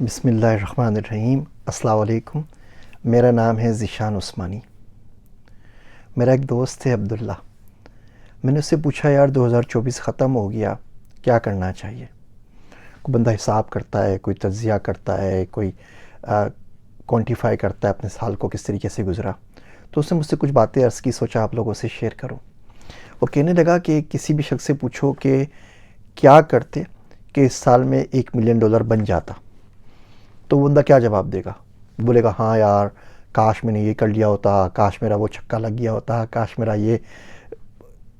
بسم اللہ الرحمن الرحیم۔ السلام علیکم۔ میرا نام ہے ذیشان عثمانی۔ میرا ایک دوست ہے عبداللہ۔ میں نے اس سے پوچھا یار 2024 ختم ہو گیا، کیا کرنا چاہیے؟ کوئی بندہ حساب کرتا ہے، کوئی تجزیہ کرتا ہے، کوئی کوانٹیفائی کرتا ہے اپنے سال کو کس طریقے سے گزرا۔ تو اس نے مجھ سے کچھ باتیں عرض کی، سوچا آپ لوگوں سے شیئر کروں۔ وہ کہنے لگا کہ کسی بھی شخص سے پوچھو کہ کیا کرتے کہ اس سال میں $1 ملین بن جاتا، تو وہ بندہ کیا جواب دے گا؟ بولے گا ہاں یار کاش میں نے یہ کر لیا ہوتا، کاش میرا وہ چھکا لگ گیا ہوتا، کاش میرا یہ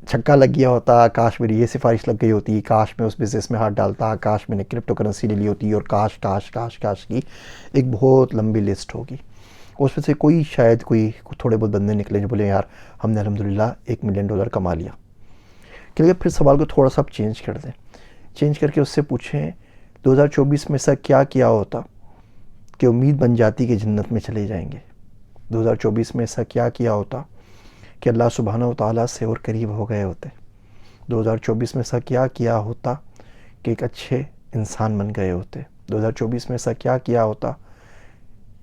چھکا لگ گیا ہوتا، کاش میری یہ سفارش لگ گئی ہوتی، کاش میں اس بزنس میں ہاتھ ڈالتا، کاش میں نے کرپٹو کرنسی لے لی ہوتی، اور کاش کاش کاش کاش کی ایک بہت لمبی لسٹ ہوگی۔ اس میں سے شاید کوئی تھوڑے بہت بندے نکلیں جو بولے یار ہم نے الحمدللہ $1 ملین کما لیا۔ کہ پھر سوال کو تھوڑا سا آپ چینج کر دیں، چینج کر کے اس سے پوچھیں 2024 میں ایسا کیا کیا ہوتا کہ امید بن جاتی کہ جنت میں چلے جائیں گے؟ 2024 میں ایسا کیا کیا ہوتا کہ اللہ سبحانہ و تعالیٰ سے اور قریب ہو گئے ہوتے؟ 2024 میں ایسا کیا کیا ہوتا کہ ایک اچھے انسان بن گئے ہوتے؟ 2024 میں ایسا کیا کیا ہوتا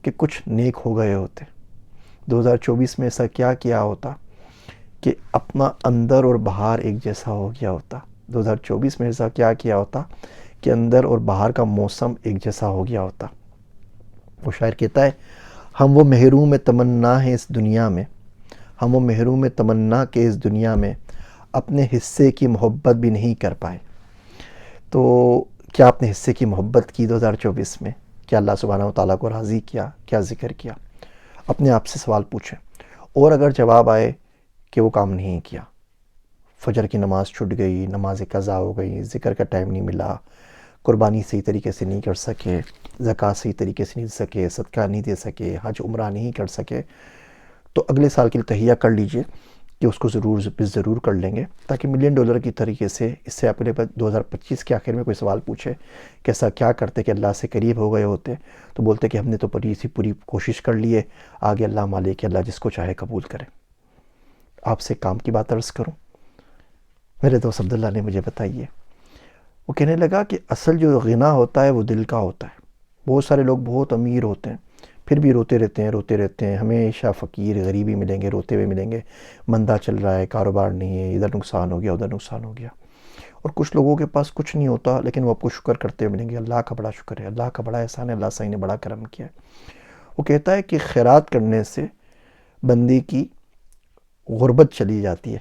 کہ کچھ نیک ہو گئے ہوتے؟ 2024 میں ایسا کیا کیا ہوتا کہ اپنا اندر اور باہر ایک جیسا ہو گیا ہوتا؟ 2024 میں ایسا کیا کیا ہوتا کہ اندر اور باہر کا موسم ایک جیسا ہو گیا ہوتا؟ وہ شاعر کہتا ہے ہم وہ محروم تمنا ہیں اس دنیا میں، ہم وہ محروم تمنا کہ اس دنیا میں اپنے حصے کی محبت بھی نہیں کر پائے۔ تو کیا اپنے حصے کی محبت کی 2024 میں؟ کیا اللہ سبحانہ و تعالیٰ کو راضی کیا؟ کیا ذکر کیا؟ اپنے آپ سے سوال پوچھیں، اور اگر جواب آئے کہ وہ کام نہیں کیا، فجر کی نماز چھوٹ گئی، نماز قضا ہو گئی، ذکر کا ٹائم نہیں ملا، قربانی صحیح طریقے سے نہیں کر سکے، زکوٰۃ صحیح طریقے سے نہیں دے سکے، صدقہ نہیں دے سکے، حج عمرہ نہیں کر سکے، تو اگلے سال کے لیے تہیہ کر لیجئے کہ اس کو ضرور کر لیں گے، تاکہ $1 ملین کی طریقے سے اس سے اپنے 2025 کے آخر میں کوئی سوال پوچھے کہ ایسا کیا کرتے کہ اللہ سے قریب ہو گئے ہوتے، تو بولتے کہ ہم نے تو پوری کوشش کر لی ہے، آگے اللہ مالک ہے، اللہ جس کو چاہے قبول کرے۔ آپ سے کام کی بات عرض کروں، میرے دوست عبداللہ نے مجھے بتائی ہے۔ وہ کہنے لگا کہ اصل جو غنا ہوتا ہے وہ دل کا ہوتا ہے۔ بہت سارے لوگ بہت امیر ہوتے ہیں پھر بھی روتے رہتے ہیں، ہمیشہ فقیر غریبی ملیں گے، روتے ہوئے ملیں گے، مندہ چل رہا ہے، کاروبار نہیں ہے، ادھر نقصان ہو گیا، ادھر نقصان ہو گیا۔ اور کچھ لوگوں کے پاس کچھ نہیں ہوتا لیکن وہ آپ کو شکر کرتے ہوئے ملیں گے، اللہ کا بڑا شکر ہے، اللہ کا بڑا احسان ہے، اللہ صاحب نے بڑا کرم کیا ہے۔ وہ کہتا ہے کہ خیرات کرنے سے بندے کی غربت چلی جاتی ہے،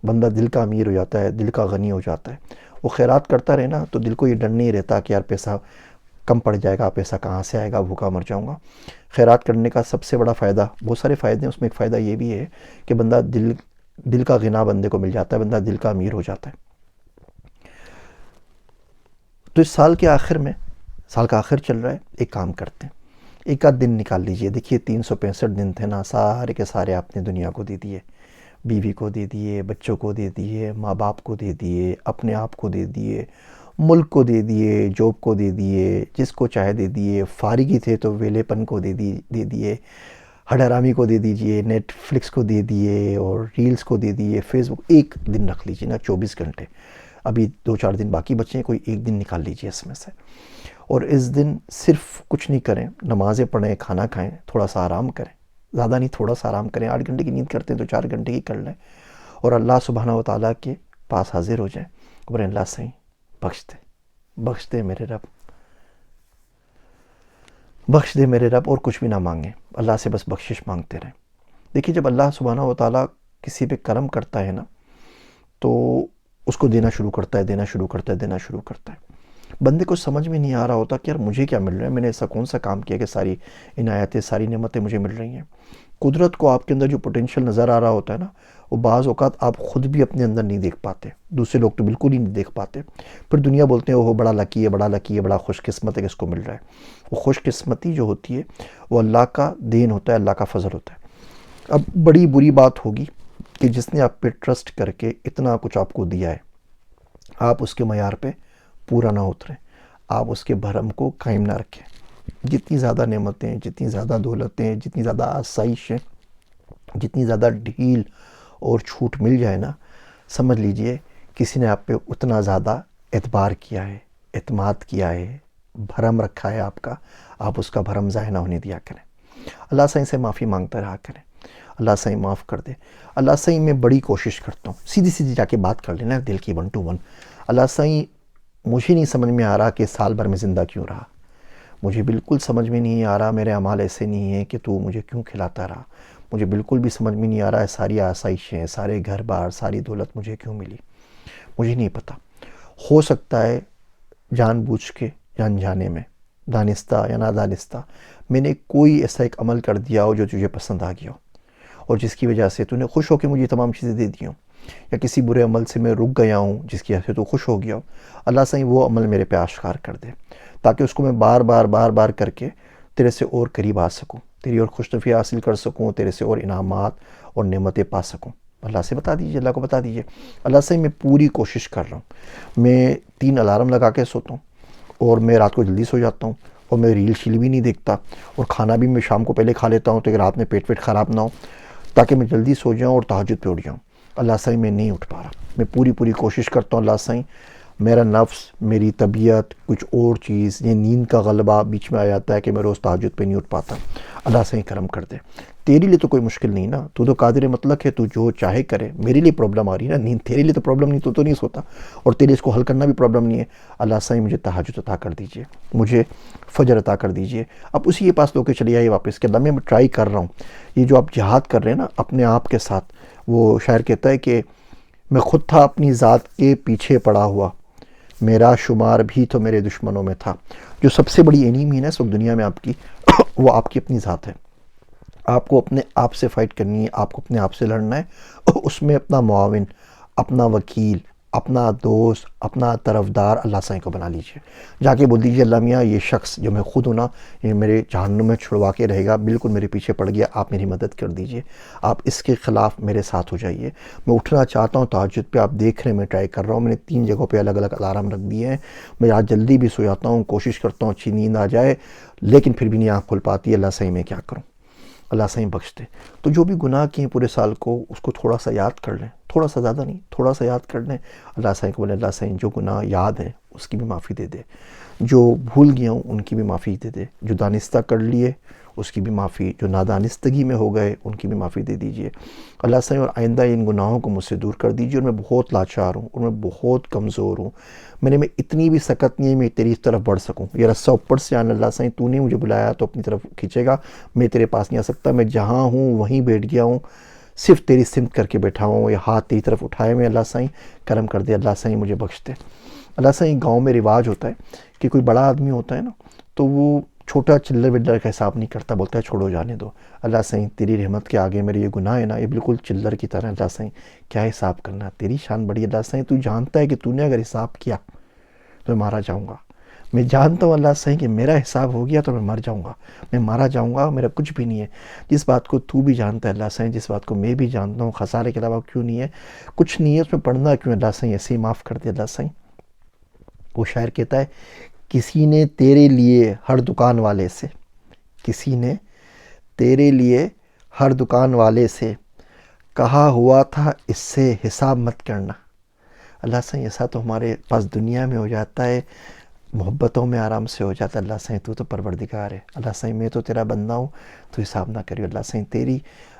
بندہ دل کا امیر ہو جاتا ہے، دل کا غنی ہو جاتا ہے۔ وہ خیرات کرتا رہے نا تو دل کو یہ ڈر نہیں رہتا کہ یار پیسہ کم پڑ جائے گا، پیسہ کہاں سے آئے گا، بھوکا مر جاؤں گا۔ خیرات کرنے کا سب سے بڑا فائدہ، بہت سارے فائدے ہیں، اس میں ایک فائدہ یہ بھی ہے کہ بندہ دل کا غنا بندے کو مل جاتا ہے، بندہ دل کا امیر ہو جاتا ہے۔ تو اس سال کے آخر میں، سال کا آخر چل رہا ہے، ایک کام کرتے ہیں، ایک آدھ دن نکال لیجئے۔ دیکھیے 365 دن تھے نا، سارے کے سارے آپ نے دنیا کو دے دیے، بیوی کو دے دیے، بچوں کو دے دیے، ماں باپ کو دے دیے، اپنے آپ کو دے دیے، ملک کو دے دیے، جاب کو دے دیے، جس کو چاہے دے دیے، فارغی تھے تو ویلے پن کو دے دیے، ہڈارامی کو دے دیجئے، نیٹ فلکس کو دے دیے، اور ریلز کو دے دیے، فیس بک۔ ایک دن رکھ لیجئے نا، 24 گھنٹے، ابھی 2-4 دن باقی بچے ہیں، کوئی ایک دن نکال لیجئے اس میں سے، اور اس دن صرف کچھ نہیں کریں، نمازیں پڑھیں، کھانا کھائیں، تھوڑا سا آرام کریں، زیادہ نہیں تھوڑا سا آرام کریں۔ 8 گھنٹے کی نیند کرتے ہیں تو 4 گھنٹے کی کر لیں، اور اللہ سبحانہ و تعالیٰ کے پاس حاضر ہو جائیں، بولیں اللہ صحیح بخش دے میرے رب، بخش دے میرے رب، اور کچھ بھی نہ مانگیں، اللہ سے بس بخشش مانگتے رہیں۔ دیکھیے جب اللہ سبحانہ و تعالیٰ کسی پہ کرم کرتا ہے نا تو اس کو دینا شروع کرتا ہے۔ بندے کو سمجھ میں نہیں آ رہا ہوتا کہ یار مجھے کیا مل رہا ہے، میں نے ایسا کون سا کام کیا کہ ساری عنایتیں، ساری نعمتیں مجھے مل رہی ہیں۔ قدرت کو آپ کے اندر جو پوٹینشیل نظر آ رہا ہوتا ہے نا، وہ بعض اوقات آپ خود بھی اپنے اندر نہیں دیکھ پاتے، دوسرے لوگ تو بالکل ہی نہیں دیکھ پاتے۔ پھر دنیا بولتے ہیں وہ بڑا لکی ہے، بڑا خوش قسمت ہے کہ اس کو مل رہا ہے۔ وہ خوش قسمتی جو ہوتی ہے وہ اللہ کا دین ہوتا ہے، اللہ کا فضل ہوتا ہے۔ اب بڑی بری بات ہوگی کہ جس نے آپ پہ ٹرسٹ کر کے اتنا کچھ آپ کو دیا ہے، آپ اس کے معیار پہ پورا نہ اتریں، آپ اس کے بھرم کو قائم نہ رکھیں۔ جتنی زیادہ نعمتیں، جتنی زیادہ دولتیں، جتنی زیادہ آسائشیں، جتنی زیادہ ڈھیل اور چھوٹ مل جائے نا، سمجھ لیجئے کسی نے آپ پہ اتنا زیادہ اعتبار کیا ہے، اعتماد کیا ہے، بھرم رکھا ہے آپ کا، آپ اس کا بھرم ضائع نہ ہونے دیا کریں۔ اللہ سائیں سے معافی مانگتا رہا کریں، اللہ سائیں معاف کر دے۔ اللہ سائیں میں بڑی کوشش کرتا ہوں، سیدھی سیدھی جا کے بات کر لینا دل کی 1 to 1۔ اللہ سائیں مجھے نہیں سمجھ میں آ رہا کہ سال بھر میں زندہ کیوں رہا، مجھے بالکل سمجھ میں نہیں آ رہا میرے اعمال ایسے نہیں ہیں کہ تو مجھے کیوں کھلاتا رہا، مجھے بالکل بھی سمجھ میں نہیں آ رہا ہے ساری آسائشیں، سارے گھر بار، ساری دولت مجھے کیوں ملی، مجھے نہیں پتہ۔ ہو سکتا ہے جان بوجھ کے یا انجانے میں، دانستہ یا نادانستہ، میں نے کوئی ایسا ایک عمل کر دیا ہو جو تجھے پسند آ گیا ہو، اور جس کی وجہ سے تو نے خوش ہو کے مجھے تمام چیزیں دے دی ہوں، یا کسی برے عمل سے میں رک گیا ہوں جس کی وجہ سے تو خوش ہو گیا ہو۔ اللہ سائیں وہ عمل میرے پہ آشکار کر دے، تاکہ اس کو میں بار بار کر کے تیرے سے اور قریب آ سکوں، تیری اور خوش نفی حاصل کر سکوں، تیرے سے اور انعامات اور نعمتیں پا سکوں۔ اللہ سے بتا دیجئے، اللہ کو بتا دیجئے، اللہ سے میں پوری کوشش کر رہا ہوں۔ میں 3 الارم لگا کے سوتا ہوں، اور میں رات کو جلدی سو جاتا ہوں، اور میں ریل شیل بھی نہیں دیکھتا، اور کھانا بھی میں شام کو پہلے کھا لیتا ہوں تاکہ رات میں پیٹ خراب نہ ہو، تاکہ میں جلدی سو جاؤں اور تہجد پہ اٹھ جاؤں۔ اللہ سائیں میں نہیں اٹھ پا رہا، میں پوری کوشش کرتا ہوں اللہ سائیں، میرا نفس، میری طبیعت، کچھ اور چیز، یہ نیند کا غلبہ بیچ میں آ جاتا ہے کہ میں روز تہجد پہ نہیں اٹھ پاتا۔ اللہ سائیں کرم کر دے، تیرے لیے تو کوئی مشکل نہیں نا، تو قادر مطلق ہے، تو جو چاہے کرے۔ میرے لیے پرابلم آ رہی ہے نا نیند، تیرے لیے تو پرابلم نہیں، تو نہیں سوتا، اور تیرے اس کو حل کرنا بھی پرابلم نہیں ہے۔ اللہ سائیں مجھے تہجد عطا کر دیجئے، مجھے فجر عطا کر دیجئے۔ اب اسی کے پاس لو کے چلی آئیے واپس کہ اللہ میں ٹرائی کر رہا ہوں، یہ جو آپ جہاد کر رہے ہیں نا اپنے آپ کے ساتھ، وہ شاعر کہتا ہے کہ میں خود تھا اپنی ذات کے پیچھے پڑا ہوا، میرا شمار بھی تو میرے دشمنوں میں تھا۔ جو سب سے بڑی اینیمی ہے نا اس وقت دنیا میں آپ کی، وہ آپ کی اپنی ذات ہے۔ آپ کو اپنے آپ سے فائٹ کرنی ہے، آپ کو اپنے آپ سے لڑنا ہے، اس میں اپنا معاون، اپنا وکیل، اپنا دوست، اپنا طرفدار اللہ سائیں کو بنا لیجئے۔ جا کے بول دیجئے اللہ میاں یہ شخص جو میں خود ہوں نا، یہ میرے جہنم میں چھڑوا کے رہے گا، بالکل میرے پیچھے پڑ گیا، آپ میری مدد کر دیجئے، آپ اس کے خلاف میرے ساتھ ہو جائیے۔ میں اٹھنا چاہتا ہوں تہجد پہ، آپ دیکھ رہے ہیں میں ٹرائی کر رہا ہوں، میں نے 3 جگہوں پہ الگ الگ الارم رکھ دیے ہیں۔ میں آج جلدی بھی سو جاتا ہوں، کوشش کرتا ہوں اچھی نیند آ جائے، لیکن پھر بھی نہیں آنکھ کھل پاتی۔ اللہ سائیں میں کیا کروں، اللہ سائیں بخش دے۔ تو جو بھی گناہ کیے پورے سال کو، اس کو تھوڑا سا یاد کر لیں، تھوڑا سا، زیادہ نہیں، تھوڑا سا یاد کر لیں۔ اللہ سائیں کو بولیں اللہ سائیں جو گناہ یاد ہیں اس کی بھی معافی دے دے، جو بھول گیا ہوں ان کی بھی معافی دے دے، جو دانستہ کر لیے اس کی بھی معافی، جو نادانستگی میں ہو گئے ان کی بھی معافی دے دیجئے اللہ سائیں، اور آئندہ ان گناہوں کو مجھ سے دور کر دیجئے۔ اور میں بہت لاچار ہوں، اور میں بہت کمزور ہوں، میں اتنی بھی سکت نہیں ہے میں تیری طرف بڑھ سکوں۔ یہ رسہ اوپر سے آنا، اللہ سائیں تو نے مجھے بلایا تو اپنی طرف کھینچے گا، میں تیرے پاس نہیں آ سکتا، میں جہاں ہوں وہیں بیٹھ گیا ہوں، صرف تیری سمت کر کے بیٹھا ہوں، یہ ہاتھ تیری طرف اٹھائے میں۔ اللہ سائیں کرم کر دے، اللہ سائیں مجھے بخش دے۔ اللہ سائیں گاؤں میں رواج ہوتا ہے کہ کوئی بڑا آدمی ہوتا ہے نا تو وہ چھوٹا چلر ولر کا حساب نہیں کرتا، بولتا ہے چھوڑو جانے دو۔ اللہ سائیں تیری رحمت کے آگے میرے یہ گناہ ہے نا، یہ بالکل چلر کی طرح۔ اللہ سائیں کیا حساب کرنا، تیری شان بڑی ہے اللہ سائیں، تو جانتا ہے کہ تو نے اگر حساب کیا تو میں مارا جاؤں گا۔ میں جانتا ہوں اللہ سائیں کہ میرا حساب ہو گیا تو میں مر جاؤں گا، میں مارا جاؤں گا، میرا کچھ بھی نہیں ہے۔ جس بات کو تو بھی جانتا ہے اللہ سائیں، جس بات کو میں بھی جانتا ہوں، خسارے کے علاوہ کیوں نہیں ہے، کچھ نہیں ہے، اس میں پڑھنا کیوں ہے اللہ سائیں، ایسے ہی معاف کر دے اللہ سائیں۔ وہ شاعر کہتا ہے کسی نے تیرے لیے ہر دکان والے سے، کسی نے تیرے لیے ہر دکان والے سے کہا ہوا تھا اس سے حساب مت کرنا۔ اللہ سائیں ایسا تو ہمارے پاس دنیا میں ہو جاتا ہے، محبتوں میں آرام سے ہو جاتا ہے۔ اللہ سائیں تو پروردگار ہے، اللہ سائیں میں تو تیرا بندہ ہوں، تو حساب نہ کریو اللہ سائیں، تیری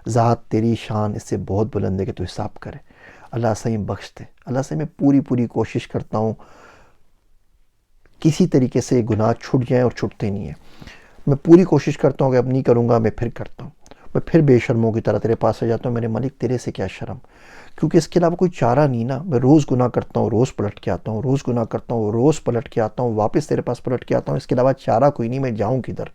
ذات، تیری شان اس سے بہت بلند ہے کہ تو حساب کرے۔ اللہ سائیں بخش دے۔ اللہ سائیں میں پوری کوشش کرتا ہوں کسی طریقے سے گناہ چھٹ جائیں، اور چھٹتے نہیں ہیں۔ میں پوری کوشش کرتا ہوں کہ اب نہیں کروں گا، میں پھر کرتا ہوں، میں پھر بے شرموں کی طرح تیرے پاس آ جاتا ہوں، میرے مالک تیرے سے کیا شرم، کیونکہ اس کے علاوہ کوئی چارہ نہیں نا۔ میں روز گناہ کرتا ہوں، روز پلٹ کے آتا ہوں، روز گناہ کرتا ہوں، روز پلٹ کے آتا ہوں، واپس تیرے پاس پلٹ کے آتا ہوں، اس کے علاوہ چارہ کوئی نہیں، میں جاؤں کدھر؟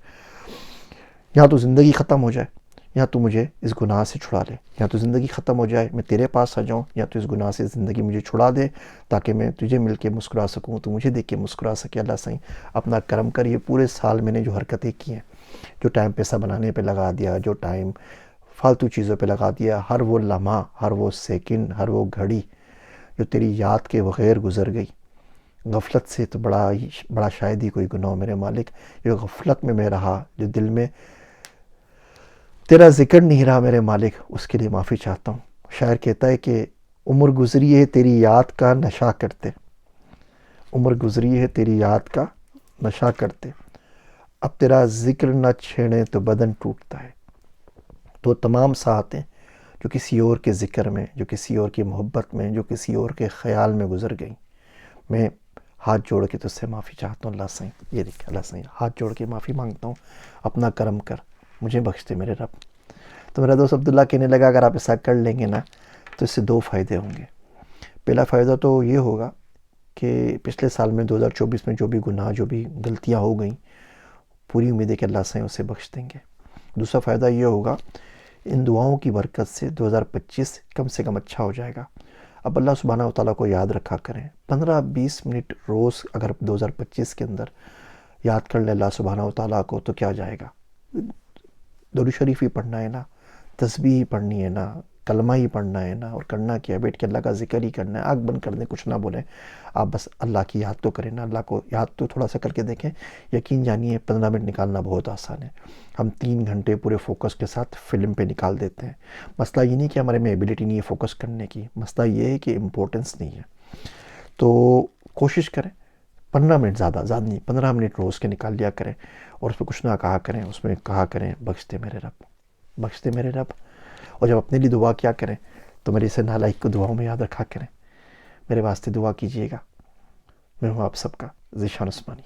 یا تو زندگی ختم ہو جائے، یا تو مجھے اس گناہ سے چھڑا لے، یا تو زندگی ختم ہو جائے میں تیرے پاس آ جاؤں، یا تو اس گناہ سے زندگی مجھے چھڑا دے تاکہ میں تجھے مل کے مسکرا سکوں، تو مجھے دیکھ کے مسکرا سکے۔ اللہ سائیں اپنا کرم کر، یہ پورے سال میں نے جو حرکتیں کی ہیں، جو ٹائم پیسہ بنانے پہ لگا دیا، جو ٹائم فالتو چیزوں پہ لگا دیا، ہر وہ لمحہ، ہر وہ سیکنڈ، ہر وہ گھڑی جو تیری یاد کے بغیر گزر گئی، غفلت سے تو بڑا شاید ہی کوئی گناہ میرے مالک، یہ غفلت میں میں رہا، جو دل میں تیرا ذکر نہیں رہا میرے مالک، اس کے لیے معافی چاہتا ہوں۔ شاعر کہتا ہے کہ عمر گزری ہے تیری یاد کا نشہ کرتے، عمر گزری ہے تیری یاد کا نشہ کرتے، اب تیرا ذکر نہ چھیڑیں تو بدن ٹوٹتا ہے. تو تمام ساعتیں جو کسی اور کے ذکر میں، جو کسی اور کی محبت میں، جو کسی اور کے خیال میں گزر گئیں، میں ہاتھ جوڑ کے تجھ سے معافی چاہتا ہوں. اللہ سائیں، یہ دیکھ اللہ سائیں، ہاتھ جوڑ کے معافی مانگتا ہوں، اپنا کرم کر، مجھے بخش دے میرے رب. تو میرا دوست عبداللہ کہنے لگا اگر آپ ایسا کر لیں گے نا تو اس سے 2 فائدے ہوں گے. پہلا فائدہ تو یہ ہوگا کہ پچھلے سال میں 2024 میں جو بھی گناہ، جو بھی غلطیاں ہو گئیں، پوری امید ہے کہ اللہ سائیں اسے بخش دیں گے. دوسرا فائدہ یہ ہوگا ان دعاؤں کی برکت سے 2025 کم سے کم اچھا ہو جائے گا. اب اللہ سبحانہ و تعالیٰ کو یاد رکھا کریں، 15-20 منٹ روز اگر 2025 کے اندر یاد کر لیں اللہ سبحانہ و تعالیٰ کو تو کیا جائے گا. درود شریف ہی پڑھنا ہے نا، تسبیح ہی پڑھنی ہے نا، کلمہ ہی پڑھنا ہے نا، اور کرنا کیا ہے، بیٹھ کے اللہ کا ذکر ہی کرنا ہے. آنکھ بند کر دیں، کچھ نہ بولیں، آپ بس اللہ کی یاد تو کریں نا. اللہ کو یاد تو تھوڑا سا کر کے دیکھیں، یقین جانیے 15 منٹ نکالنا بہت آسان ہے. ہم 3 گھنٹے پورے فوکس کے ساتھ فلم پہ نکال دیتے ہیں. مسئلہ یہ نہیں کہ ہمارے میں ایبیلٹی نہیں ہے فوکس کرنے کی، مسئلہ یہ ہے کہ امپورٹنس نہیں ہے. تو کوشش کریں 15 منٹ، زیادہ نہیں، 15 منٹ روز کے نکال لیا کریں، اور اس پہ کچھ نہ کہا کریں، اس میں کہا کریں بخش دے میرے رب، بخش دے میرے رب. اور جب اپنے لیے دعا کیا کریں تو میرے سے نالائق کو دعاؤں میں یاد رکھا کریں. میرے واسطے دعا کیجیے گا. میں ہوں آپ سب کا ذیشان عثمانی.